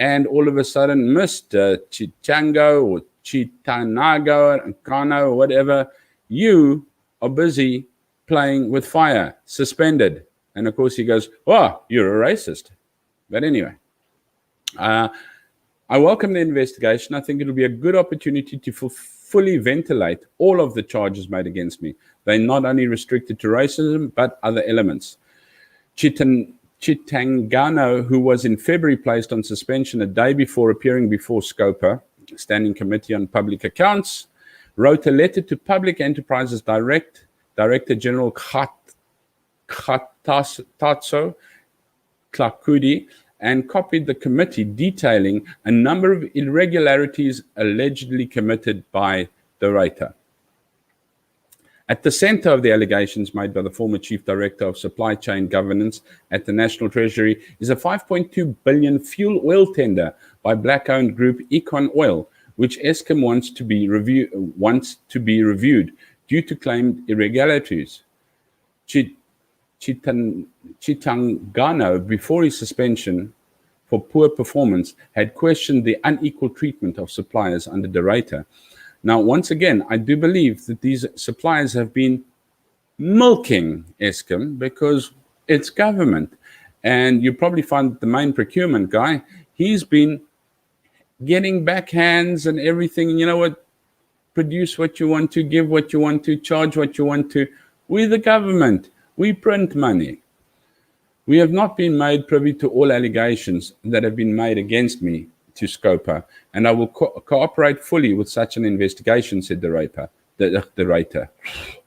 And all of a sudden, Mr. Chichango or Chitanago, Kano, or whatever, you are busy playing with fire, suspended. And of course, he goes, oh, you're a racist. But anyway, I welcome the investigation. I think it'll be a good opportunity to fully ventilate all of the charges made against me. They're not only restricted to racism, but other elements. Chitangano, who was in February placed on suspension a day before appearing before SCOPA, Standing Committee on Public Accounts, wrote a letter to Public Enterprises Director General Tatso Klakudi and copied the committee detailing a number of irregularities allegedly committed by De Ruyter. At the center of the allegations made by the former Chief Director of Supply Chain Governance at the National Treasury is a 5.2 billion fuel oil tender by black-owned group Econ Oil, which Eskom wants to be reviewed due to claimed irregularities. Chitangano, before his suspension for poor performance had questioned the unequal treatment of suppliers under De Ruyter. Now, once again, I do believe that these suppliers have been milking Eskom because it's government. And you probably find the main procurement guy, he's been getting backhands and everything. You know what? Produce what you want to, give what you want to, charge what you want to. We're the government. We print money. We have not been made privy to all allegations that have been made against me to Scopa, and I will cooperate fully with such an investigation, said De Ruyter.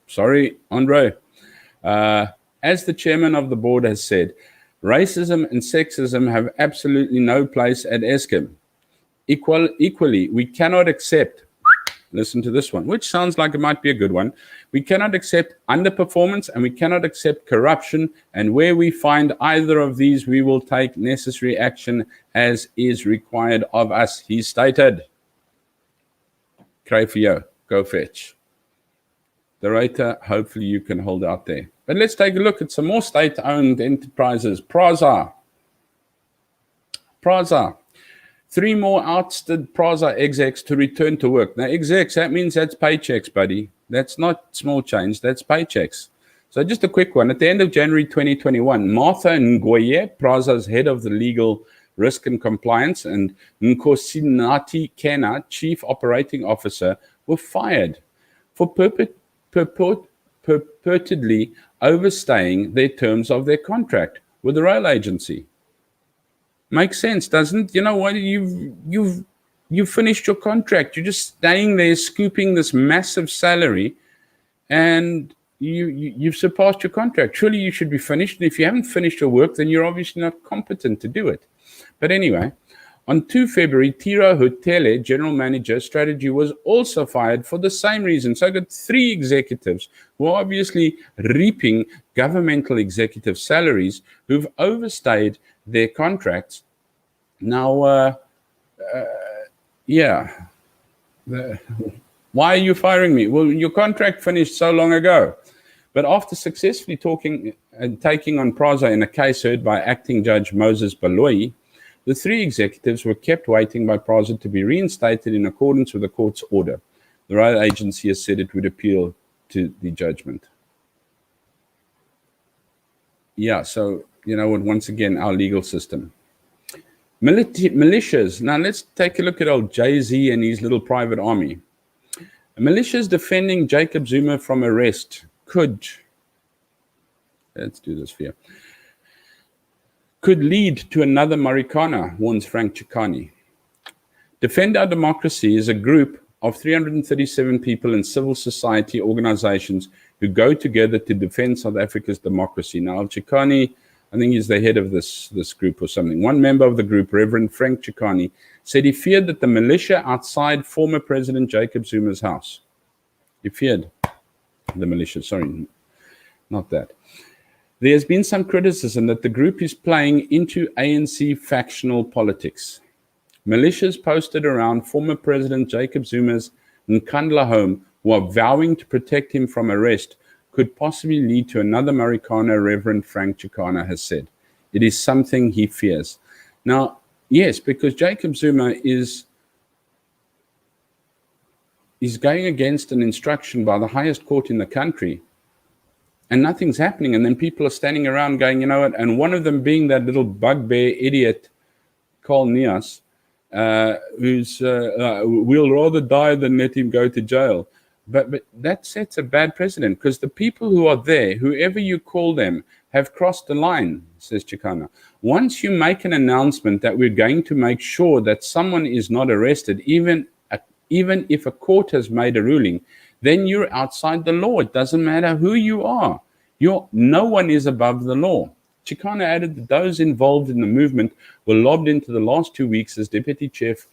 Sorry, Andre. As the chairman of the board has said, racism and sexism have absolutely no place at Eskom. Equally, we cannot accept, listen to this one, which sounds like it might be a good one. We cannot accept underperformance and we cannot accept corruption. And where we find either of these, we will take necessary action as is required of us, he stated. Cray for you. Go fetch. De Ruyter, hopefully you can hold out there. But let's take a look at some more state-owned enterprises. Prasa. 3 more ousted Prasa execs to return to work. Now, execs, that means that's paychecks, buddy. That's not small change, that's paychecks. So just a quick one. At the end of January 2021, Martha Ngoye, Prasa's head of the legal risk and compliance, and Nkosinati Kena, chief operating officer, were fired for purportedly overstaying their terms of their contract with the rail agency. Makes sense, doesn't it? You know what? You've finished your contract. You're just staying there, scooping this massive salary, and you've surpassed your contract. Surely you should be finished. And if you haven't finished your work, then you're obviously not competent to do it. But anyway, on 2 February, Tiro Hotele, general manager, strategy, was also fired for the same reason. So I got 3 executives who are obviously reaping governmental executive salaries who've overstayed their contracts. Now, why are you firing me? Well, your contract finished so long ago. But after successfully talking and taking on Prasa in a case heard by acting judge Moses Baloyi, the 3 executives were kept waiting by Prasa to be reinstated in accordance with the court's order. The rail agency has said it would appeal to the judgment. Yeah, so, you know what, once again, our legal system. Militias. Now, let's take a look at old Jay-Z and his little private army. Militias defending Jacob Zuma from arrest could, let's do this for you, could lead to another Marikana, warns Frank Chikane. Defend Our Democracy is a group of 337 people in civil society organizations who go together to defend South Africa's democracy. Now, Chikane, I think he's the head of this group or something. One member of the group, Reverend Frank Chikane, said he feared that the militia outside former President Jacob Zuma's house. He feared the militia, sorry, not that. There has been some criticism that the group is playing into ANC factional politics. Militias posted around former President Jacob Zuma's Nkandla home who are vowing to protect him from arrest could possibly lead to another Marikana, Reverend Frank Chikane has said. It is something he fears. Now, yes, because Jacob Zuma is going against an instruction by the highest court in the country, and nothing's happening. And then people are standing around going, you know what? And one of them being that little bugbear idiot, Carl Nias, who's we'll rather die than let him go to jail. But that sets a bad precedent, because the people who are there, whoever you call them, have crossed the line, says Chikane. Once you make an announcement that we're going to make sure that someone is not arrested, even if a court has made a ruling, then you're outside the law. It doesn't matter who you are. No one is above the law. Chikane added that those involved in the movement were lobbed into the last 2 weeks as Deputy Chief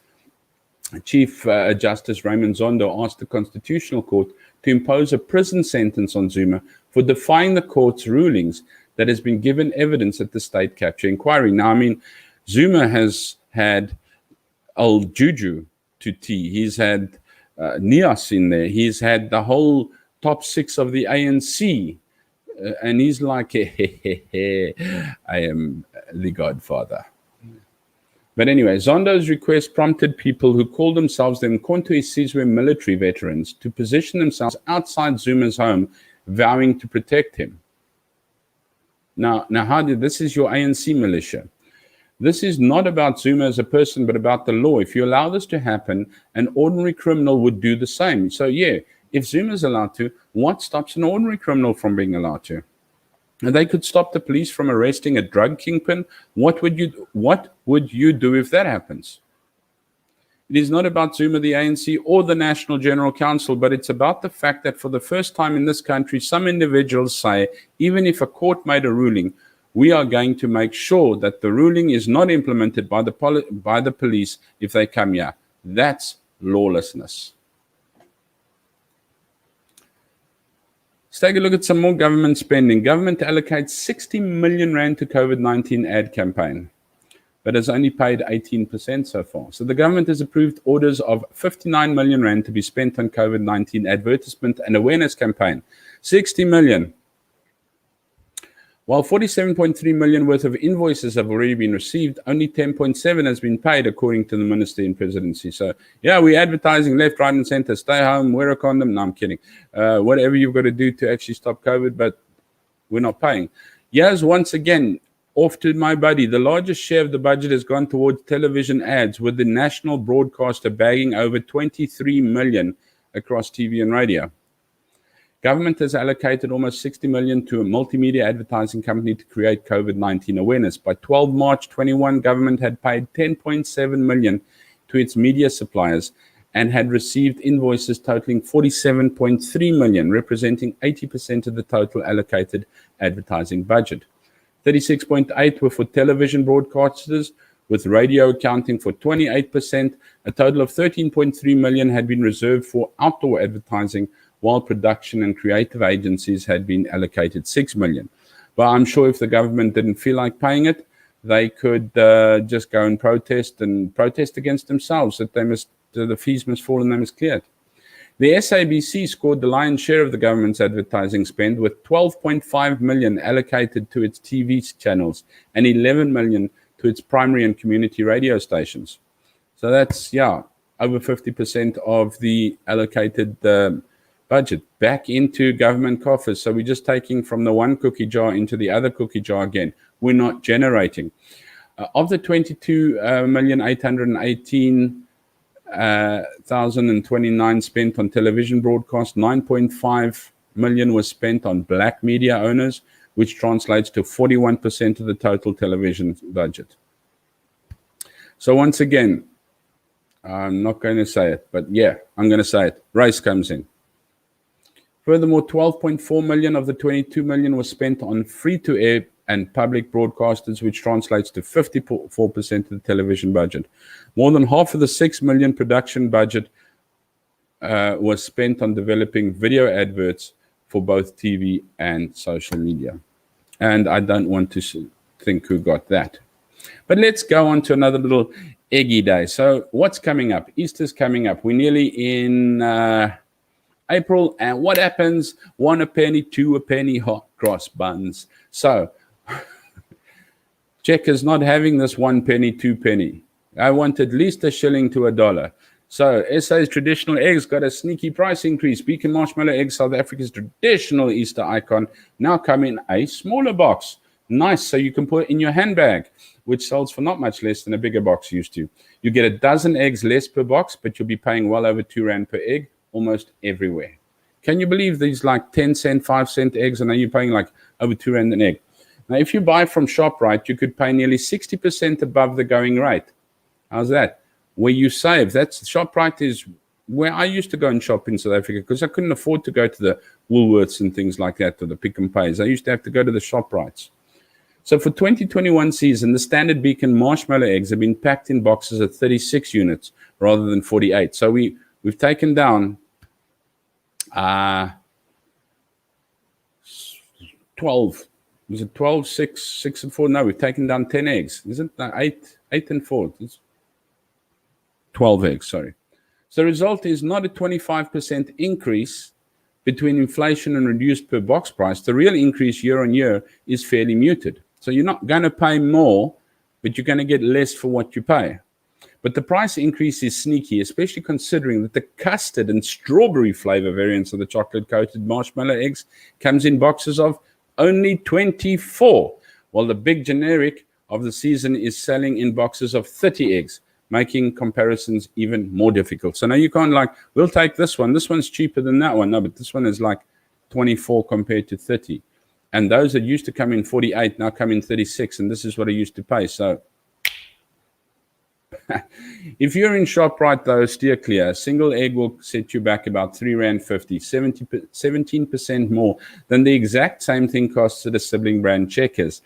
Justice Raymond Zondo asked the Constitutional Court to impose a prison sentence on Zuma for defying the court's rulings that has been given evidence at the state capture inquiry. Now, I mean, Zuma has had old Juju to tea. He's had Nias in there. He's had the whole top 6 of the ANC. And he's like, I am the Godfather. But anyway, Zondo's request prompted people who called themselves the Mkhonto Isizwe military veterans to position themselves outside Zuma's home, vowing to protect him. Now, this is your ANC militia. This is not about Zuma as a person, but about the law. If you allow this to happen, an ordinary criminal would do the same. So yeah, if Zuma is allowed to, what stops an ordinary criminal from being allowed to? And they could stop the police from arresting a drug kingpin. What would you do if that happens? It is not about Zuma, the ANC, or the National General Council, but it's about the fact that for the first time in this country, some individuals say, even if a court made a ruling, we are going to make sure that the ruling is not implemented by the police if they come here. That's lawlessness. Let's take a look at some more government spending. Government allocates 60 million rand to COVID-19 ad campaign, but has only paid 18% so far. So the government has approved orders of 59 million rand to be spent on COVID-19 advertisement and awareness campaign. 60 million. While 47.3 million worth of invoices have already been received, only 10.7 has been paid, according to the Minister in Presidency. So, yeah, we're advertising left, right, and center. Stay home, wear a condom. No, I'm kidding. Whatever you've got to do to actually stop COVID, but we're not paying. Yes, once again, off to my buddy. The largest share of the budget has gone towards television ads, with the national broadcaster bagging over 23 million across TV and radio. Government has allocated almost 60 million to a multimedia advertising company to create COVID-19 awareness. By 12 March 21, government had paid 10.7 million to its media suppliers and had received invoices totaling 47.3 million, representing 80% of the total allocated advertising budget. 36.8 were for television broadcasters, with radio accounting for 28%. A total of 13.3 million had been reserved for outdoor advertising, while production and creative agencies had been allocated 6 million. But I'm sure if the government didn't feel like paying it, they could just go and protest against themselves, that the fees must fall and they must clear it. The SABC scored the lion's share of the government's advertising spend, with 12.5 million allocated to its TV channels and 11 million to its primary and community radio stations. So that's, over 50% of the allocated budget back into government coffers. So we're just taking from the one cookie jar into the other cookie jar again. We're not generating. Of the 22,818,029 spent on television broadcast, 9.5 million was spent on black media owners, which translates to 41% of the total television budget. So once again, I'm not going to say it, but yeah, I'm going to say it. Race comes in. Furthermore, 12.4 million of the 22 million was spent on free-to-air and public broadcasters, which translates to 54% of the television budget. More than half of the 6 million production budget was spent on developing video adverts for both TV and social media. And I don't want to think who got that. But let's go on to another little eggy day. So what's coming up? Easter's coming up. We're nearly in April, and what happens? 1 a penny, 2 a penny, hot cross buns. So Checkers not having this 1 penny, 2 penny. I want at least a shilling to $1. So SA's traditional eggs got a sneaky price increase. Beacon Marshmallow Eggs, South Africa's traditional Easter icon, now come in a smaller box. Nice, so you can put it in your handbag, which sells for not much less than a bigger box used to. You get a dozen eggs less per box, but you'll be paying well over 2 Rand per egg almost everywhere. Can you believe these like 10 cent, 5 cent eggs, and now you're paying like over 2 Rand an egg? Now, if you buy from ShopRite, you could pay nearly 60% above the going rate. How's that? Where you save. That's ShopRite is where I used to go and shop in South Africa, because I couldn't afford to go to the Woolworths and things like that, or the Pick and Pays. I used to have to go to the ShopRites. So for 2021 season, the standard Beacon marshmallow eggs have been packed in boxes at 36 units rather than 48. So we've taken down 12. Was it 12, 6, 6 and 4? No, we've taken down 10 eggs. Isn't that 8 and 4? It's 12 eggs, sorry. So the result is not a 25% increase between inflation and reduced per box price. The real increase year on year is fairly muted. So you're not going to pay more but you're going to get less for what you pay. But the price increase is sneaky, especially considering that the custard and strawberry flavor variants of the chocolate-coated marshmallow eggs comes in boxes of only 24, while the big generic of the season is selling in boxes of 30 eggs, making comparisons even more difficult. So now you can't like, we'll take this one. This one's cheaper than that one. No, but this one is like 24 compared to 30. And those that used to come in 48 now come in 36, and this is what I used to pay. So if you're in ShopRite, though, steer clear. A single egg will set you back about R3.50, 17% more than the exact same thing costs at a sibling brand Checkers,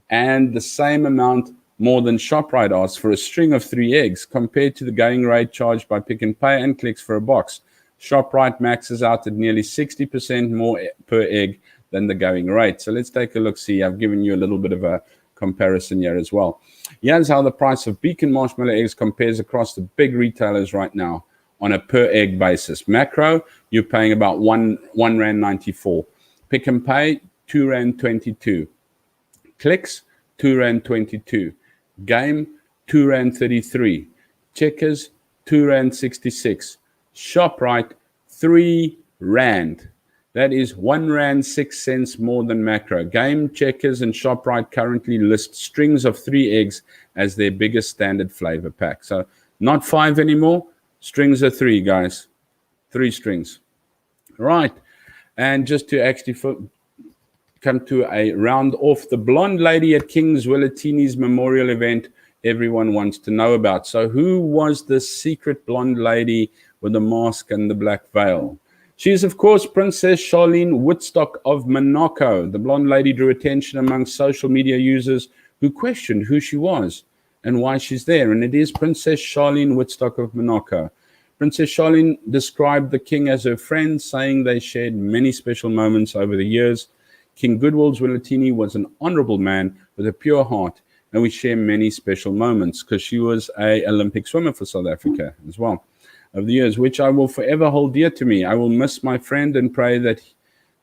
and the same amount more than ShopRite asks for a string of 3 eggs compared to the going rate charged by Pick and Pay and Clicks for a box. ShopRite maxes out at nearly 60% more per egg than the going rate. So let's take a look. See, I've given you a little bit of a comparison here as well. Here's how the price of Beacon marshmallow eggs compares across the big retailers right now on a per egg basis. Macro, you're paying about R1.94. Pick and Pay, R2.22. Clicks, R2.22. Game, R2.33. Checkers, R2.66. ShopRite, R3. That is R1.06 more than Macro. Game, Checkers, and ShopRite currently list strings of 3 eggs as their biggest standard flavor pack. So not 5 anymore. Strings are 3, guys. 3 strings. Right. And just to actually come to a round off, the blonde lady at King's Willatini's memorial event everyone wants to know about. So who was the secret blonde lady with the mask and the black veil? She is, of course, Princess Charlene Woodstock of Monaco. The blonde lady drew attention among social media users who questioned who she was and why she's there. And it is Princess Charlene Woodstock of Monaco. Princess Charlene described the king as her friend, saying they shared many special moments over the years. King Goodwill's Willatini was an honorable man with a pure heart, and we share many special moments because she was an Olympic swimmer for South Africa as well over the years, which I will forever hold dear to me. I will miss my friend and pray that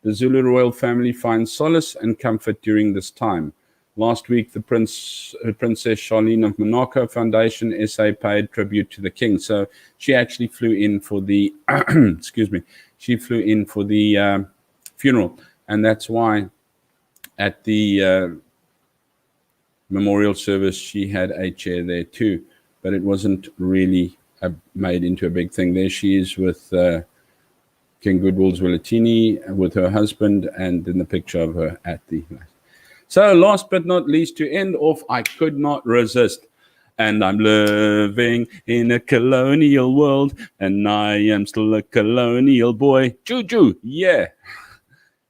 the Zulu royal family finds solace and comfort during this time. Last week, the Princess Charlene of Monaco Foundation SA paid tribute to the king. So she actually flew in for the, she flew in for the funeral. And that's why at the memorial service, she had a chair there too. But it wasn't really made into a big thing. There she is with King Goodwill's Willatini with her husband, and in the picture of her at the... So last but not least, to end off, I could not resist. And I'm living in a colonial world, and I am still a colonial boy. Juju, yeah.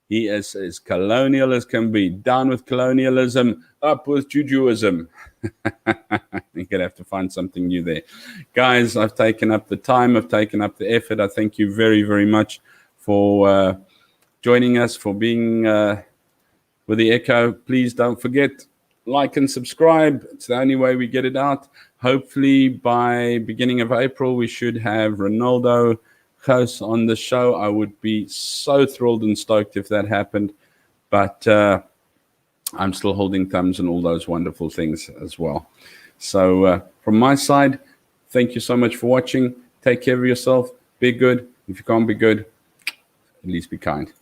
He is as colonial as can be. Down with colonialism, up with Jujuism. You're going to have to find something new there. Guys, I've taken up the time. I've taken up the effort. I thank you very, very much for joining us, for being with the Echo. Please don't forget, like and subscribe. It's the only way we get it out. Hopefully, by beginning of April, we should have Ronaldo host on the show. I would be so thrilled and stoked if that happened. But I'm still holding thumbs and all those wonderful things as well. So from my side, thank you so much for watching. Take care of yourself. Be good. If you can't be good, at least be kind.